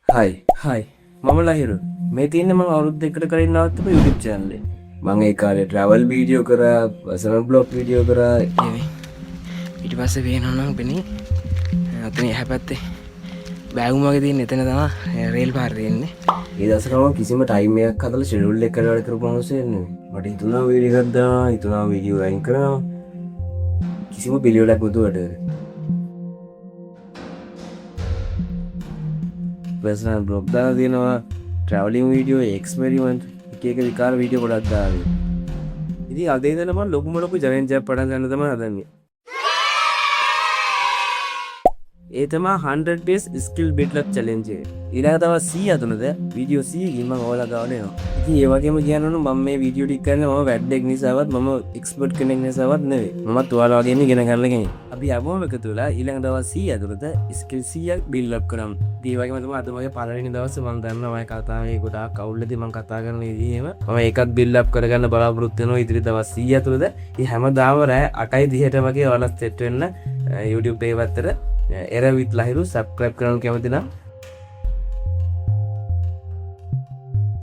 හයි මම ලහිරු මේ තියන්නේ මම අවුරුදු දෙකකට කලින් නවත්තපු YouTube channel එක. මම ඒ කාලේ travel video කරා, personal blog video කරා. ඊට පස්සේ පේනවා නම් පෙනේ අතන එහා පැත්තේ බෑගුම් වගේ තියෙන එතන තමයි රේල් පාර තියෙන්නේ. ඒ දවස්වල මම කිසිම time එකක් හදලා schedule එකකට වැඩ කරපු මිනිස්සෙක් නෙවෙයි. මට හිතුණා video එකක් දානවා, හිතුණා video අයින් කරනවා. කිසිම පිළිවෙලක් නැතුව වැඩ කරා. personal blog දාලා තියෙනවා, traveling video, experiment, එක විකාර වීඩියෝ ගොඩක් දාලා. ඉතින් අද ඉඳලා මම ලොකුම ලොකු challenge එකක් පටන් ගන්න තමයි හදන්නේ. ඒ තමයි 100 days skill build up challenge එක. ඊළඟ තව 100 අතනද වීඩියෝ 100කින් මම ඔයාලා ගාවට එනවා. ඉතින් ඒ වගේම කියනවනම් මම මේ වීඩියෝ ටික කරන්නේ මම වැඩක් නිසාවත් මම එක්ස්පර්ට් කෙනෙක් නිසාවත් නෙවෙයි. මමත් ඔයාලා වගේම ඉගෙන ගන්න කෙනෙක්. අපි හැමෝම එකතු වෙලා ඊළඟ දවස් 100 අතරත skill 100ක් build up කරමු. ඉතින් ඒ වගේම තමයි අද මගේ පළවෙනි දවසේ මම දන්නවා මම කතාවේ ගොඩාක් අවුල්ලදී මම කතා කරන විදිහේම මම ඒකත් build up කරගන්න බලාපොරොත්තු වෙනවා ඉදිරි දවස් 100 අතරද. ඉතින් හැමදාම රෑ 8:30ට වගේ ඔයාලා සෙට් වෙන්න YouTube එකේ පැත්තට එර විත් ලහිරු subscribe කරන්න කැමති නම්